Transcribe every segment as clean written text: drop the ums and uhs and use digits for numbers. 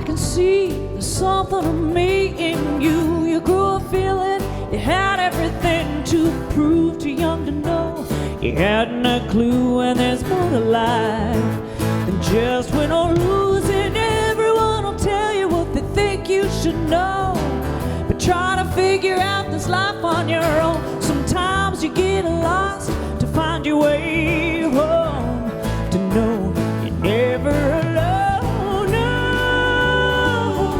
I can see there's something of me in you. You grew up feeling you had everything to prove, too young to know you hadn't a clue, and there's more to life than just win or lose. And everyone will tell you what they think you should know, but try to figure out this life on your own. Sometimes you get lost to find your way home, to know you're never alone. No,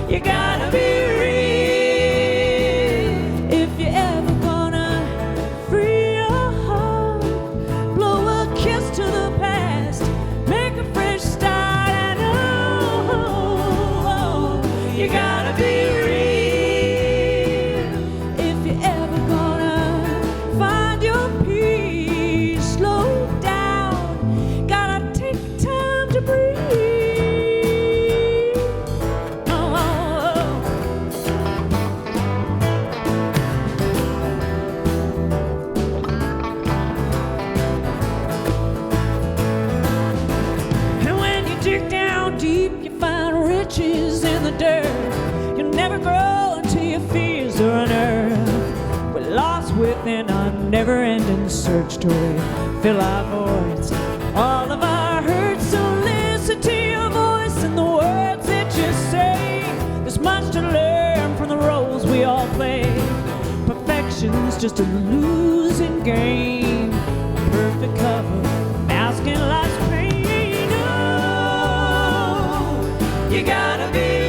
you gotta be real if you're ever gonna free your heart. Blow a kiss to the past, make a fresh start, and oh, you gotta be real. Within a never-ending search to fill our voids, all of our hurts. So listen to your voice and the words that you say. There's much to learn from the roles we all play. Perfection's just a losing game, perfect cover masking life's pain. Oh, you gotta be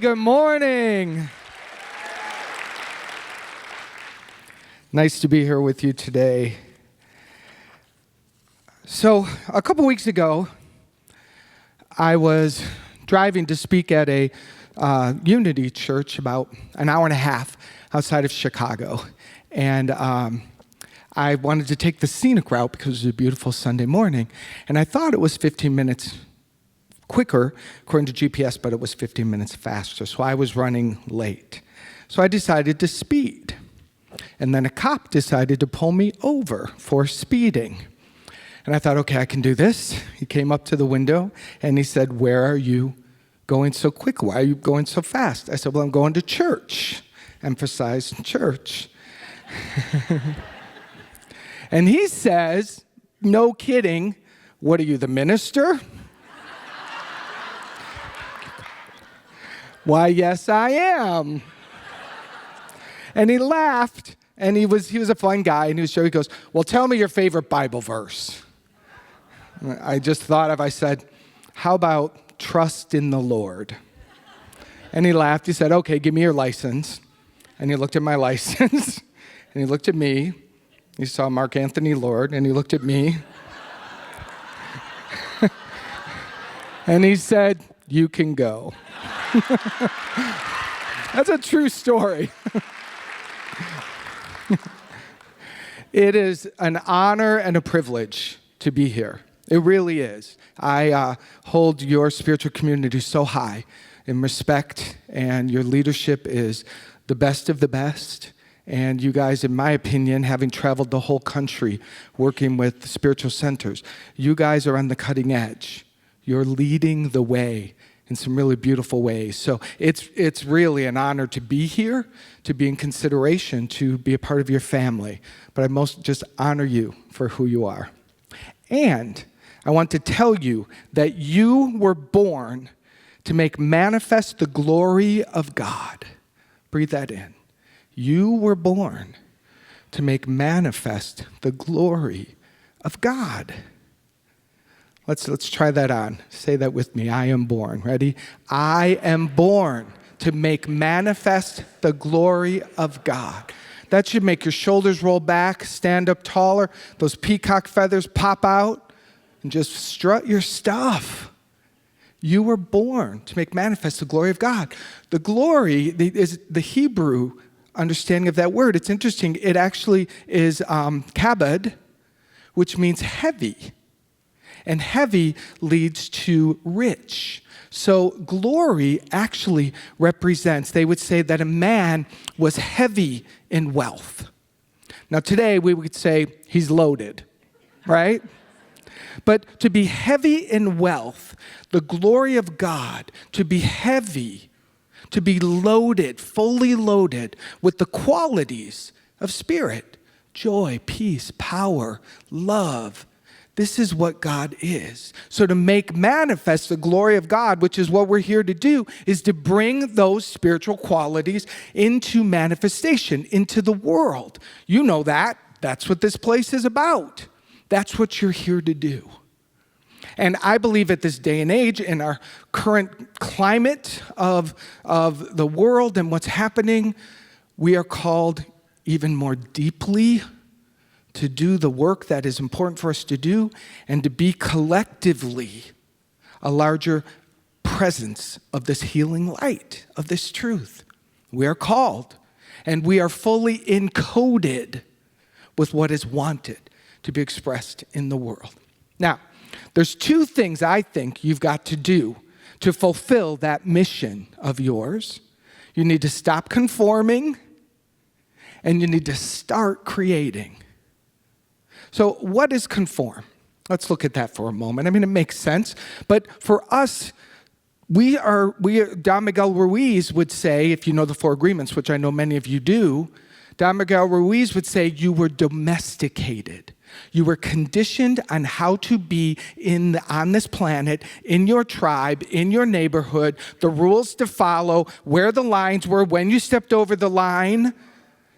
Good morning. Nice to be here with you today. So, a couple weeks ago, I was driving to speak at a Unity church about an hour and a half outside of Chicago. And I wanted to take the scenic route because it was a beautiful Sunday morning. And I thought it was 15 minutes quicker, according to GPS, but it was 15 minutes faster, so I was running late. So I decided to speed. And then a cop decided to pull me over for speeding. And I thought, okay, I can do this. He came up to the window, and he said, "Where are you going so quick? Why are you going so fast?" I said, "Well, I'm going to church." Emphasize church. And he says, no kidding, "What are you, the minister?" Why, yes, I am. And he laughed, and he was a fun guy, and he goes, well, tell me your favorite Bible verse. I just thought I said, how about trust in the Lord? And he laughed. He said, okay, give me your license. And he looked at my license, and he looked at me. He saw Mark Anthony Lord, and he looked at me. And he said, you can go. That's a true story. It is an honor and a privilege to be here. It really is. I hold your spiritual community so high in respect, and your leadership is the best of the best. And you guys, in my opinion, having traveled the whole country working with spiritual centers, you guys are on the cutting edge. You're leading the way in some really beautiful ways. So it's really an honor to be here, to be in consideration, to be a part of your family. But I most just honor you for who you are. And I want to tell you that you were born to make manifest the glory of God. Breathe that in. You were born to make manifest the glory of God. Let's try that on. Say that with me. I am born. Ready? I am born to make manifest the glory of God. That should make your shoulders roll back, stand up taller, those peacock feathers pop out, and just strut your stuff. You were born to make manifest the glory of God. The glory is the Hebrew understanding of that word. It's interesting. It actually is kabod, which means heavy. And heavy leads to rich. So glory actually represents, they would say that a man was heavy in wealth. Now today we would say he's loaded, right? But to be heavy in wealth, the glory of God, to be heavy, to be loaded, fully loaded with the qualities of spirit, joy, peace, power, love. This is what God is. So to make manifest the glory of God, which is what we're here to do, is to bring those spiritual qualities into manifestation, into the world. You know that. That's what this place is about. That's what you're here to do. And I believe at this day and age, in our current climate of the world and what's happening, we are called even more deeply to do the work that is important for us to do and to be collectively a larger presence of this healing light, of this truth. We are called, and we are fully encoded with what is wanted to be expressed in the world. Now, there's two things I think you've got to do to fulfill that mission of yours. You need to stop conforming, and you need to start creating. So what is conform? Let's look at that for a moment. I mean, it makes sense. But for us, Don Miguel Ruiz would say, if you know the Four Agreements, which I know many of you do, Don Miguel Ruiz would say you were domesticated. You were conditioned on how to be on this planet, in your tribe, in your neighborhood, the rules to follow, where the lines were, when you stepped over the line,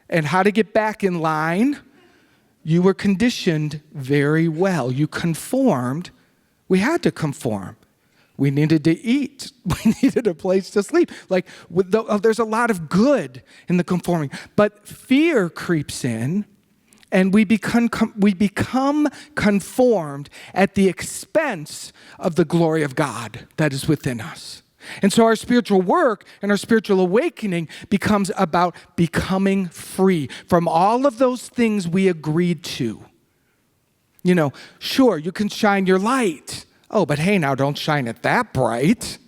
and how to get back in line. You were conditioned very well. You conformed. We had to conform. We needed to eat. We needed a place to sleep. There's a lot of good in the conforming. But fear creeps in, and we become conformed at the expense of the glory of God that is within us. And so our spiritual work and our spiritual awakening becomes about becoming free from all of those things we agreed to. You know, sure, you can shine your light. Oh, but hey, now don't shine it that bright.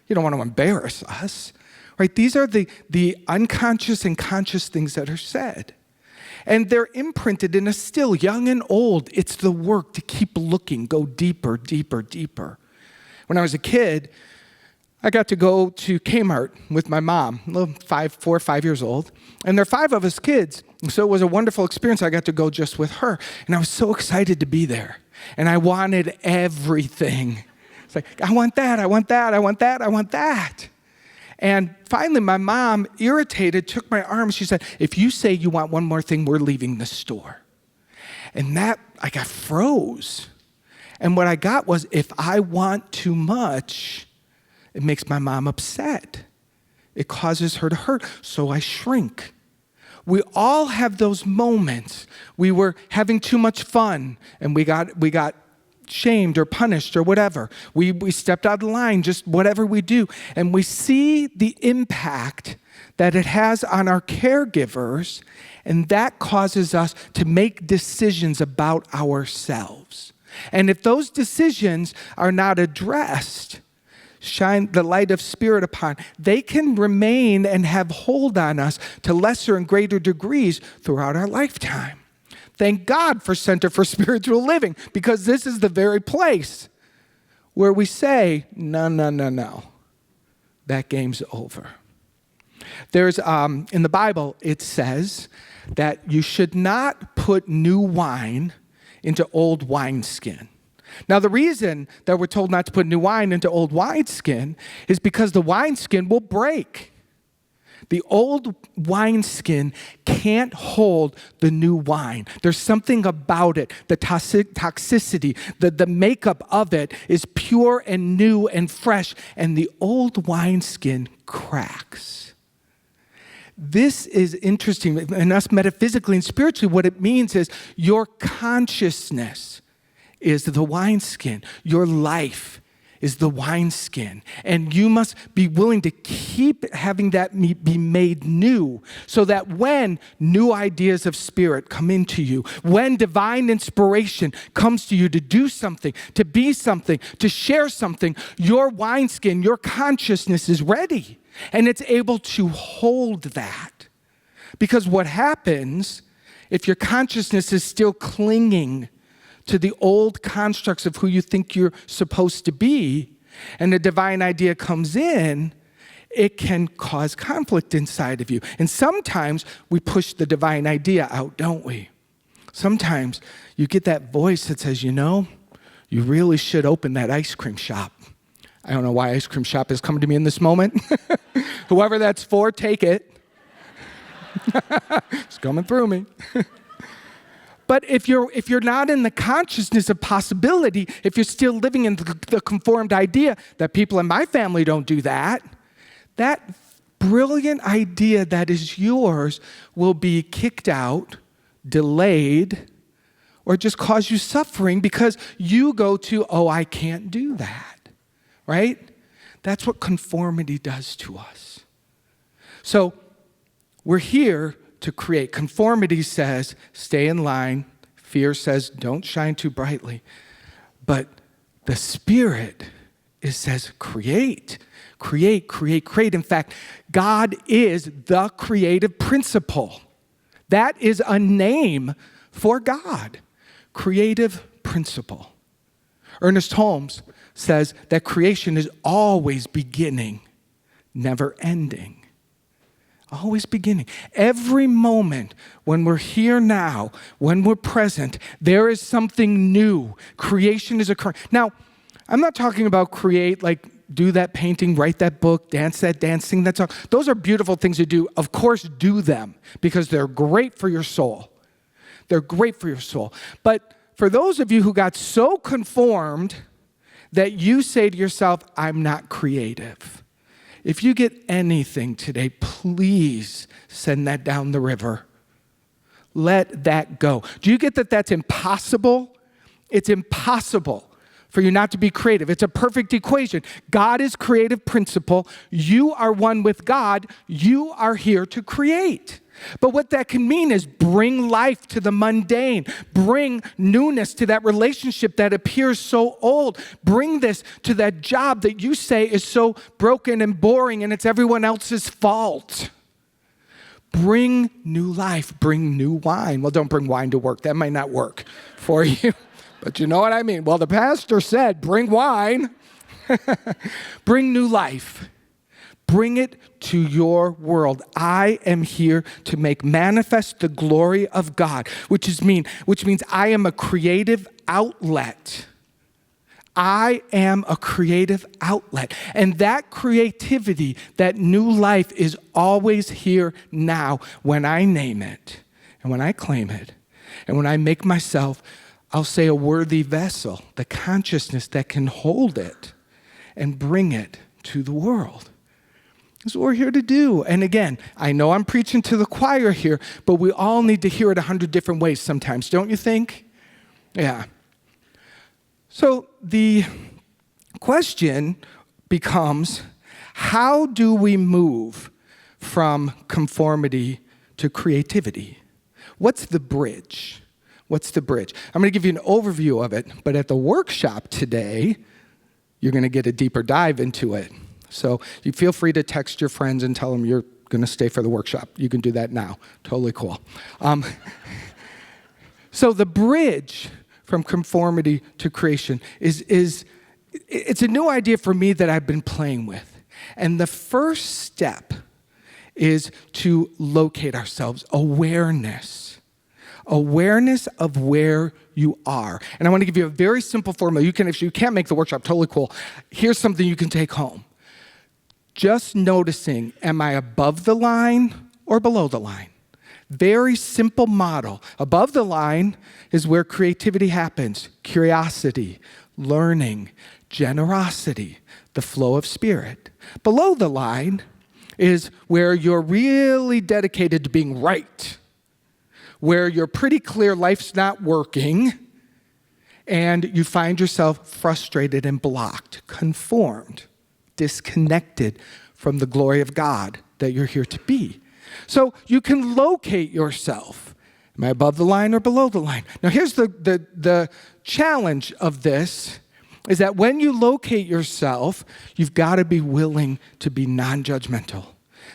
You don't want to embarrass us, right? These are the unconscious and conscious things that are said. And they're imprinted in us still, young and old. It's the work to keep looking, go deeper, deeper, deeper. When I was a kid, I got to go to Kmart with my mom, 4 or 5 years old, and there are 5 of us kids, so it was a wonderful experience. I got to go just with her, and I was so excited to be there, and I wanted everything. It's like, I want that, I want that, I want that, I want that. And finally, my mom, irritated, took my arm. She said, if you say you want one more thing, we're leaving the store. And that, I got froze. And what I got was, if I want too much, it makes my mom upset. It causes her to hurt, so I shrink. We all have those moments. We were having too much fun, and we got shamed or punished or whatever. We stepped out of line, just whatever we do. And we see the impact that it has on our caregivers, and that causes us to make decisions about ourselves. And if those decisions are not addressed, shine the light of Spirit upon, they can remain and have hold on us to lesser and greater degrees throughout our lifetime. Thank God for Center for Spiritual Living, because this is the very place where we say, no, that game's over. There's, in the Bible, it says that you should not put new wine into old wineskin. Now, the reason that we're told not to put new wine into old wineskin is because the wineskin will break. The old wineskin can't hold the new wine. There's something about it, the toxicity, the makeup of it is pure and new and fresh, and the old wineskin cracks. This is interesting, and us metaphysically and spiritually, what it means is your consciousness is the wineskin. Your life is the wineskin. And you must be willing to keep having that be made new, so that when new ideas of Spirit come into you, when divine inspiration comes to you to do something, to be something, to share something, your wineskin, your consciousness is ready. And it's able to hold that. Because what happens if your consciousness is still clinging to the old constructs of who you think you're supposed to be, and a divine idea comes in, it can cause conflict inside of you. And sometimes we push the divine idea out, don't we? Sometimes you get that voice that says, you really should open that ice cream shop. I don't know why ice cream shop is coming to me in this moment. Whoever that's for, take it. It's coming through me. But if you're not in the consciousness of possibility, if you're still living in the conformed idea that people in my family don't do that brilliant idea that is yours will be kicked out, delayed, or just cause you suffering because you go to, I can't do that, right? That's what conformity does to us. So we're here to create. Conformity says, stay in line. Fear says, don't shine too brightly. But the Spirit, it says, create. Create, create, create. In fact, God is the creative principle. That is a name for God. Creative principle. Ernest Holmes says that creation is always beginning, never ending. Always beginning. Every moment when we're here now, when we're present, there is something new. Creation is occurring. Now, I'm not talking about create, like do that painting, write that book, dance that dance, sing that song. Those are beautiful things to do. Of course, do them because they're great for your soul. They're great for your soul. But for those of you who got so conformed that you say to yourself, I'm not creative. If you get anything today, please send that down the river. Let that go. Do you get that that's impossible? It's impossible for you not to be creative. It's a perfect equation. God is creative principle. You are one with God. You are here to create. But what that can mean is bring life to the mundane. Bring newness to that relationship that appears so old. Bring this to that job that you say is so broken and boring and it's everyone else's fault. Bring new life. Bring new wine. Well, don't bring wine to work. That might not work for you. But you know what I mean. Well, the pastor said, bring wine. Bring new life. Bring it to your world. I am here to make manifest the glory of God, which means I am a creative outlet. I am a creative outlet. And that creativity, that new life is always here now when I name it and when I claim it and when I make myself, I'll say, a worthy vessel, the consciousness that can hold it and bring it to the world. That's what we're here to do. And again, I know I'm preaching to the choir here, but we all need to hear it 100 different ways sometimes, don't you think? Yeah. So the question becomes, how do we move from conformity to creativity? What's the bridge? What's the bridge? I'm going to give you an overview of it, but at the workshop today, you're going to get a deeper dive into it. So you feel free to text your friends and tell them you're going to stay for the workshop. You can do that now. Totally cool. So the bridge from conformity to creation it's a new idea for me that I've been playing with. And the first step is to locate ourselves, awareness of where you are. And I want to give you a very simple formula. If you can't make the workshop, totally cool. Here's something you can take home. Just noticing, am I above the line or below the line? Very simple model. Above the line is where creativity happens, curiosity, learning, generosity, the flow of spirit. Below the line is where you're really dedicated to being right, where you're pretty clear life's not working, and you find yourself frustrated and blocked, conformed, disconnected from the glory of God that you're here to be. So you can locate yourself. Am I above the line or below the line? Now here's the challenge of this, is that when you locate yourself, you've got to be willing to be non-judgmental,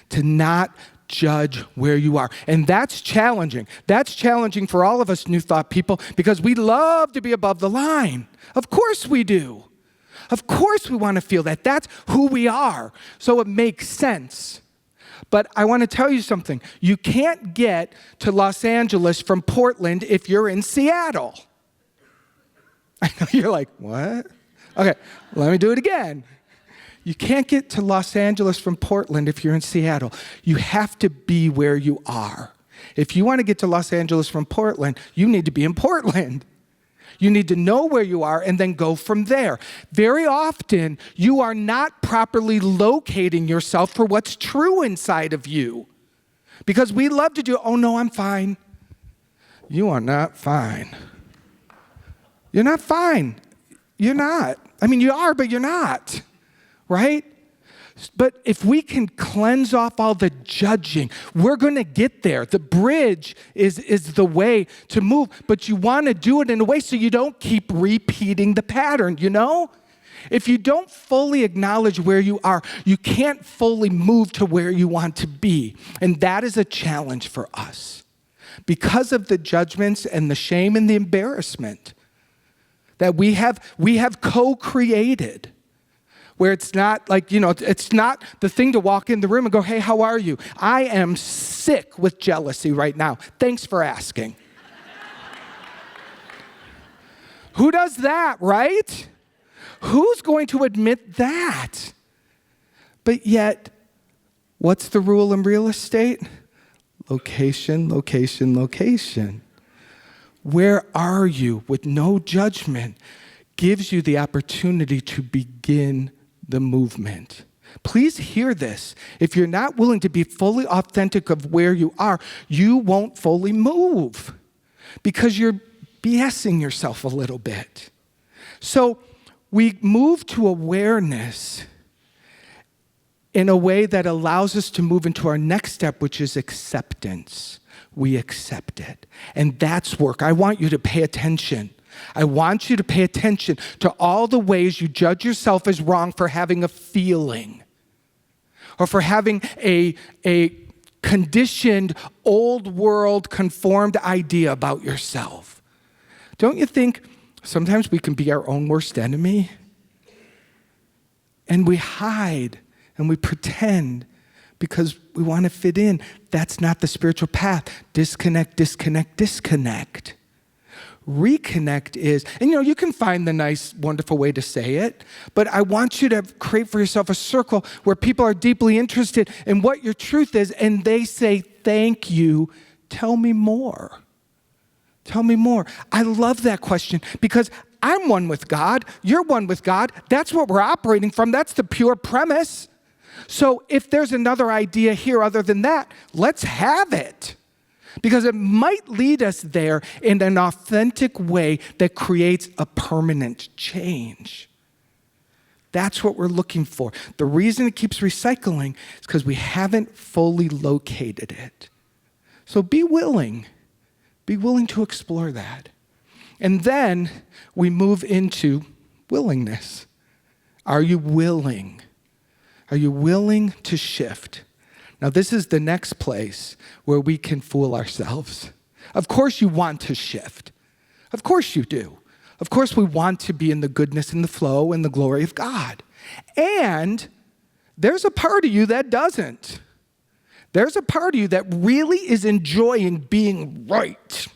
to not judge where you are. And that's challenging. That's challenging for all of us New Thought people, because we love to be above the line. Of course we do. Of course we want to feel that. That's who we are. So it makes sense. But I want to tell you something. You can't get to Los Angeles from Portland if you're in Seattle. I know you're like, what? Okay, let me do it again. You can't get to Los Angeles from Portland if you're in Seattle. You have to be where you are. If you want to get to Los Angeles from Portland, you need to be in Portland. You need to know where you are and then go from there. Very often, you are not properly locating yourself for what's true inside of you. Because we love to do, oh no, I'm fine. You are not fine. You're not fine. You're not. I mean, you are, but you're not. Right? But if we can cleanse off all the judging, we're going to get there. The bridge is the way to move, but you want to do it in a way so you don't keep repeating the pattern, you know? If you don't fully acknowledge where you are, you can't fully move to where you want to be. And that is a challenge for us because of the judgments and the shame and the embarrassment that we have co-created. Where it's not like, it's not the thing to walk in the room and go, hey, how are you? I am sick with jealousy right now. Thanks for asking. Who does that, right? Who's going to admit that? But yet, what's the rule in real estate? Location, location, location. Where are you with no judgment gives you the opportunity to begin the movement. Please hear this. If you're not willing to be fully authentic of where you are, you won't fully move because you're BSing yourself a little bit. So we move to awareness in a way that allows us to move into our next step, which is acceptance. We accept it. And that's work. I want you to pay attention. I want you to pay attention to all the ways you judge yourself as wrong for having a feeling or for having a conditioned, old world, conformed idea about yourself. Don't you think sometimes we can be our own worst enemy? And we hide and we pretend because we want to fit in. That's not the spiritual path. Disconnect, disconnect, disconnect. Reconnect is, and you can find the nice, wonderful way to say it, but I want you to create for yourself a circle where people are deeply interested in what your truth is, and they say, thank you, tell me more. Tell me more. I love that question because I'm one with God, you're one with God. That's what we're operating from. That's the pure premise. So if there's another idea here other than that, let's have it. Because it might lead us there in an authentic way that creates a permanent change. That's what we're looking for. The reason it keeps recycling is because we haven't fully located it. So be willing to explore that. And then we move into willingness. Are you willing? Are you willing to shift? Now, this is the next place where we can fool ourselves. Of course you want to shift. Of course you do. Of course we want to be in the goodness and the flow and the glory of God. And there's a part of you that doesn't. There's a part of you that really is enjoying being right.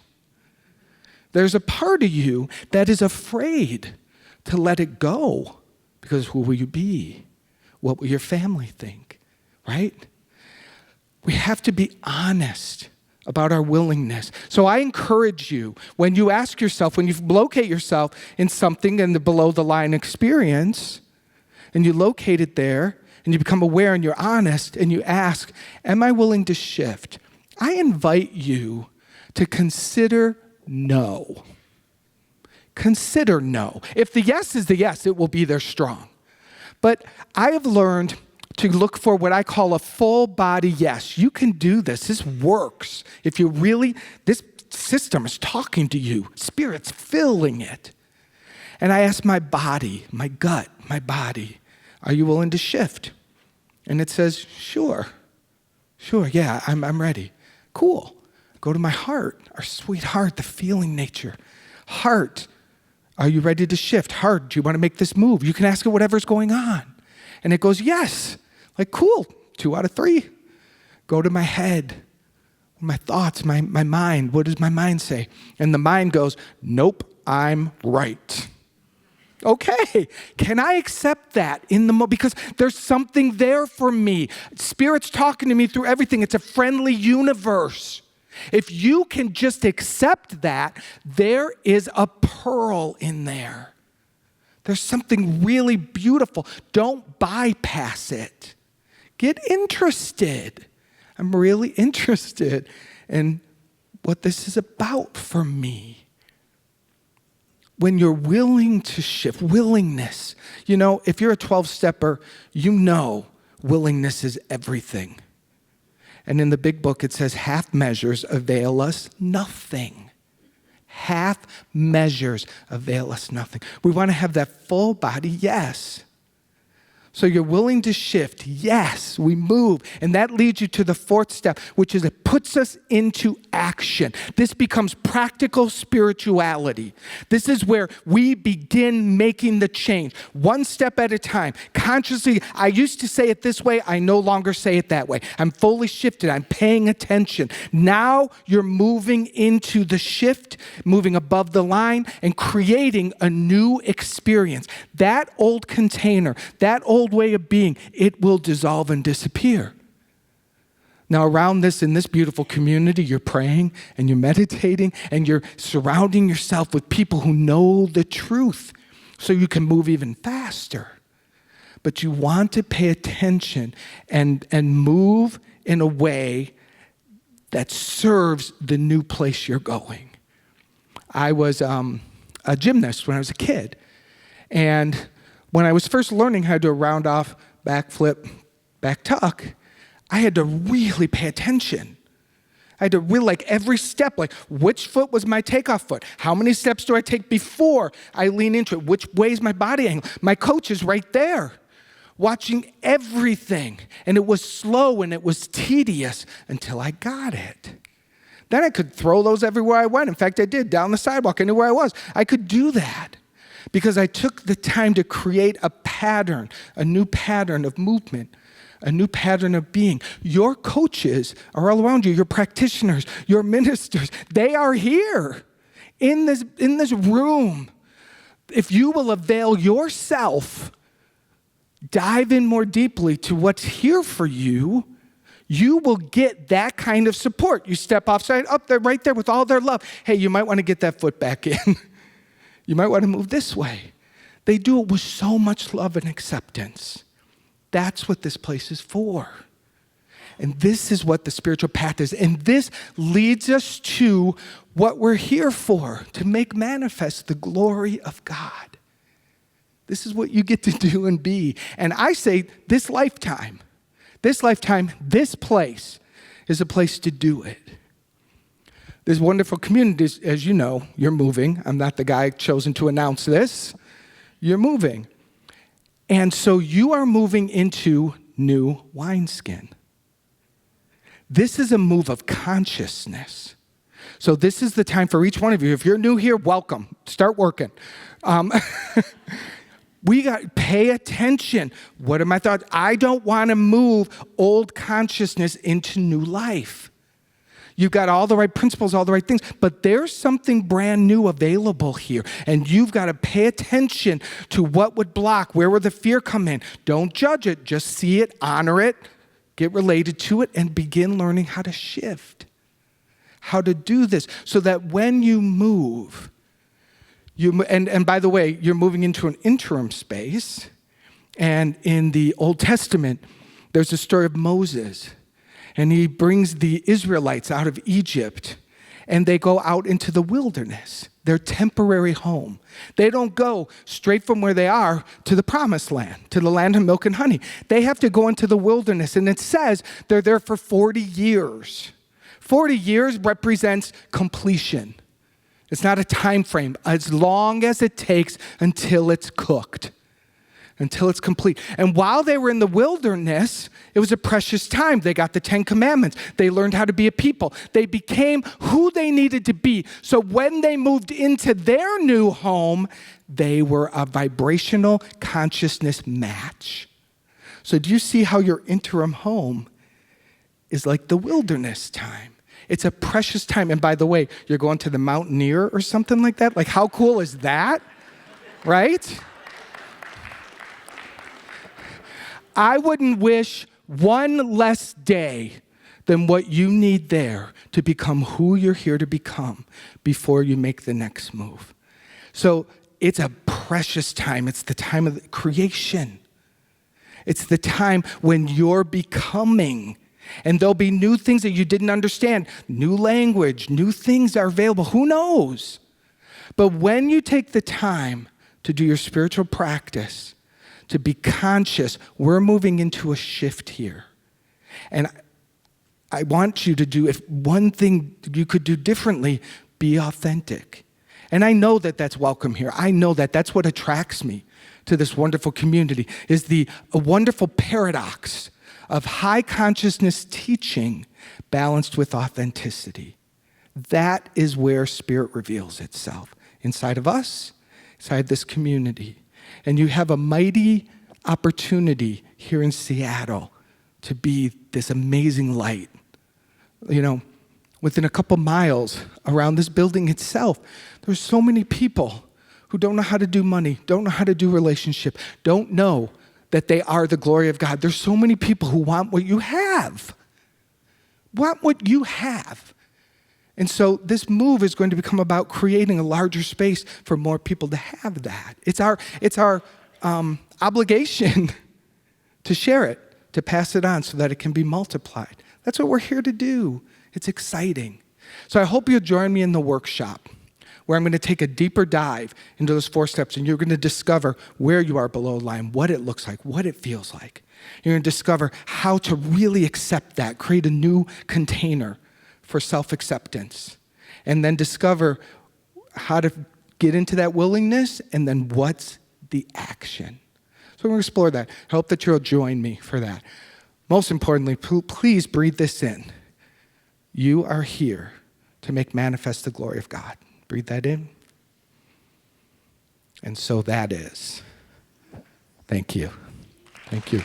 There's a part of you that is afraid to let it go because who will you be? What will your family think, right? We have to be honest about our willingness. So I encourage you, when you ask yourself, when you locate yourself in something in the below the line experience, and you locate it there, and you become aware and you're honest, and you ask, am I willing to shift? I invite you to consider no. Consider no. If the yes is the yes, it will be there strong. But I have learned to look for what I call a full body yes. You can do this. This works. If you really, this system is talking to you. Spirit's filling it. And I ask my body, my gut, my body, are you willing to shift? And it says, sure, yeah, I'm ready. Cool. Go to my heart, our sweet heart, the feeling nature. Heart, are you ready to shift? Heart, do you want to make this move? You can ask it whatever's going on. And it goes, yes. Like, cool, 2 out of 3. Go to my head, my thoughts, my mind. What does my mind say? And the mind goes, nope, I'm right. Okay, can I accept that in the moment? Because there's something there for me. Spirit's talking to me through everything. It's a friendly universe. If you can just accept that, there is a pearl in there. There's something really beautiful. Don't bypass it. Get interested. I'm really interested in what this is about for me. When you're willing to shift, willingness. If you're a 12-stepper, willingness is everything. And in the big book, it says half measures avail us nothing. Half measures avail us nothing. We want to have that full body yes. So you're willing to shift. Yes, we move. And that leads you to the 4th step, which is it puts us into action. This becomes practical spirituality. This is where we begin making the change, one step at a time. Consciously, I used to say it this way. I no longer say it that way. I'm fully shifted. I'm paying attention. Now you're moving into the shift, moving above the line, and creating a new experience. That old container, that old way of being, it will dissolve and disappear. Now around this, in this beautiful community, you're praying and you're meditating and you're surrounding yourself with people who know the truth so you can move even faster. But you want to pay attention and move in a way that serves the new place you're going. I was a gymnast when I was a kid, and when I was first learning how to do a round off, back flip, back tuck, I had to really pay attention. I had to really, every step, which foot was my takeoff foot? How many steps do I take before I lean into it? Which way is my body angle? My coach is right there, watching everything. And it was slow and it was tedious until I got it. Then I could throw those everywhere I went. In fact, I did, down the sidewalk. I knew where I was. I could do that. Because I took the time to create a pattern, a new pattern of movement, a new pattern of being. Your coaches are all around you, your practitioners, your ministers. They are here in this room, if you will avail yourself, dive in more deeply to what's here for you, you will get that kind of support. You step offside, up there, right there with all their love. Hey, you might want to get that foot back in. You might want to move this way. They do it with so much love and acceptance. That's what this place is for. And this is what the spiritual path is. And this leads us to what we're here for, to make manifest the glory of God. This is what you get to do and be. And I say this lifetime, this place is a place to do it. There's wonderful communities, as you know, you're moving. I'm not the guy chosen to announce this. You're moving. And so you are moving into new wineskin. This is a move of consciousness. So this is the time for each one of you. If you're new here, welcome. Start working. We got to pay attention. What are my thoughts? I don't want to move old consciousness into new life. You've got all the right principles, all the right things, but there's something brand new available here, and you've got to pay attention to what would block, where would the fear come in. Don't judge it, just see it, honor it, get related to it, and begin learning how to shift, how to do this, so that when you move, and by the way, you're moving into an interim space, and in the Old Testament, there's a story of Moses. And he brings the Israelites out of Egypt, and they go out into the wilderness, their temporary home. They don't go straight from where they are to the promised land, to the land of milk and honey. They have to go into the wilderness, and it says they're there for 40 years. 40 years represents completion. It's not a time frame, as long as it takes until it's cooked, until it's complete. And while they were in the wilderness, it was a precious time. They got the 10 Commandments. They learned how to be a people. They became who they needed to be. So when they moved into their new home, they were a vibrational consciousness match. So do you see how your interim home is like the wilderness time? It's a precious time. And by the way, you're going to the Mountaineer or something like that? Like, how cool is that? Right? I wouldn't wish one less day than what you need there to become who you're here to become before you make the next move. So it's a precious time. It's the time of creation. It's the time when you're becoming. And there'll be new things that you didn't understand. New language, new things are available. Who knows? But when you take the time to do your spiritual practice, to be conscious, we're moving into a shift here. And I want you to do, if one thing you could do differently, be authentic. And I know that that's welcome here. I know that that's what attracts me to this wonderful community, is a wonderful paradox of high consciousness teaching balanced with authenticity. That is where Spirit reveals itself, inside of us, inside this community. And you have a mighty opportunity here in Seattle to be this amazing light. You know, within a couple miles around this building itself, there's so many people who don't know how to do money, don't know how to do relationship, don't know that they are the glory of God. There's so many people who want what you have. Want what you have. And so this move is going to become about creating a larger space for more people to have that. It's our obligation to share it, to pass it on so that it can be multiplied. That's what we're here to do. It's exciting. So I hope you'll join me in the workshop where I'm going to take a deeper dive into those 4 steps, and you're going to discover where you are below the line, what it looks like, what it feels like. You're going to discover how to really accept that, create a new container for self-acceptance, and then discover how to get into that willingness, and then what's the action. So we're going to explore that. I hope that you'll join me for that. Most importantly, please breathe this in. You are here to make manifest the glory of God. Breathe that in. And so that is. Thank you. Thank you.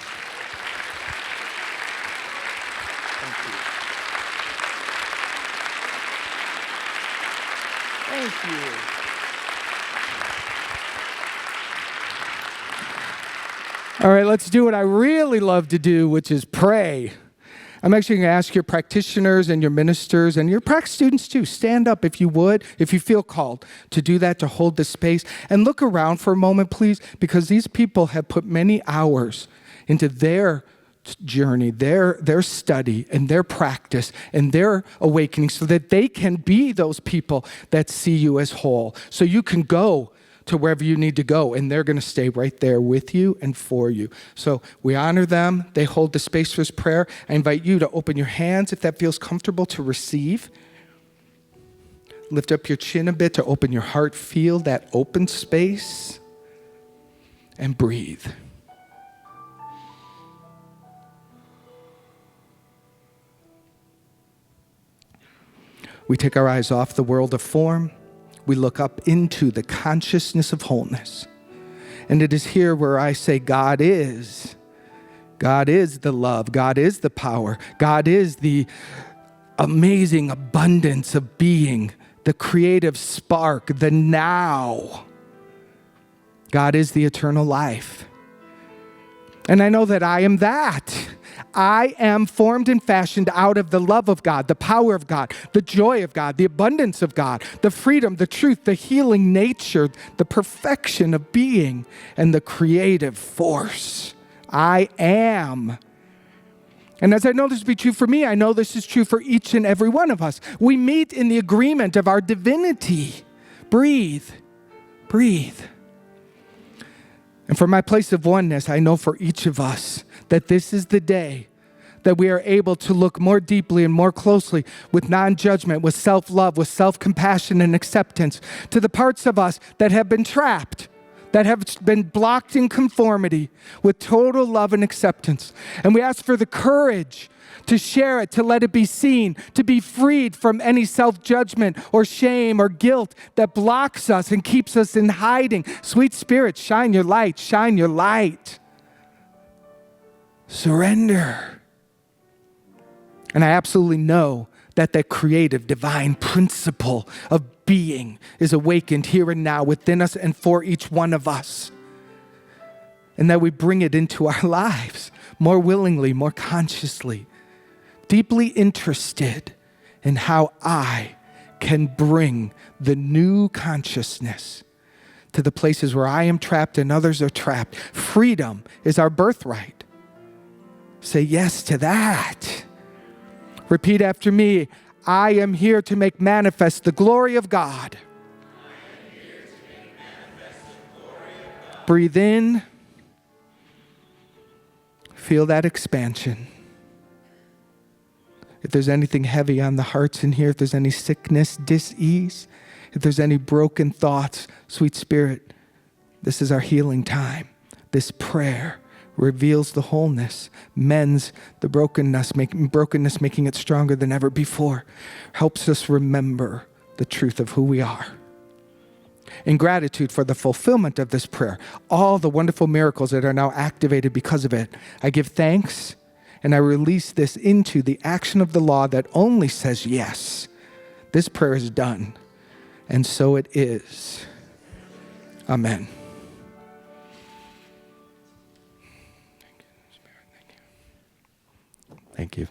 Thank you. All right, let's do what I really love to do, which is pray. I'm actually going to ask your practitioners and your ministers and your prac students too, stand up if you would, if you feel called to do that, to hold this space. And look around for a moment, please, because these people have put many hours into their journey, their study and their practice and their awakening so that they can be those people that see you as whole. So you can go to wherever you need to go, and they're going to stay right there with you and for you. So we honor them. They hold the space for this prayer. I invite you to open your hands if that feels comfortable to receive. Lift up your chin a bit to open your heart. Feel that open space and breathe. We take our eyes off the world of form. We look up into the consciousness of wholeness. And it is here where I say God is. God is the love. God is the power. God is the amazing abundance of being, the creative spark, the now. God is the eternal life. And I know that I am that. I am formed and fashioned out of the love of God, the power of God, the joy of God, the abundance of God, the freedom, the truth, the healing nature, the perfection of being, and the creative force. I am. And as I know this to be true for me, I know this is true for each and every one of us. We meet in the agreement of our divinity. Breathe. Breathe. And from my place of oneness, I know for each of us that this is the day that we are able to look more deeply and more closely with non-judgment, with self-love, with self-compassion and acceptance to the parts of us that have been trapped, that have been blocked in conformity, with total love and acceptance. And we ask for the courage to share it, to let it be seen, to be freed from any self-judgment or shame or guilt that blocks us and keeps us in hiding. Sweet Spirit, shine your light, shine your light. Surrender. And I absolutely know that that creative divine principle of being is awakened here and now within us and for each one of us. And that we bring it into our lives more willingly, more consciously, deeply interested in how I can bring the new consciousness to the places where I am trapped and others are trapped. Freedom is our birthright. Say yes to that. Repeat after me. I am here to make manifest the glory of God. Breathe in. Feel that expansion. If there's anything heavy on the hearts in here, if there's any sickness, dis-ease, if there's any broken thoughts, sweet Spirit, this is our healing time. This prayer reveals the wholeness, mends the brokenness, making it stronger than ever before, helps us remember the truth of who we are. In gratitude for the fulfillment of this prayer, all the wonderful miracles that are now activated because of it, I give thanks and I release this into the action of the law that only says yes. This prayer is done, and so it is. Amen. Thank you.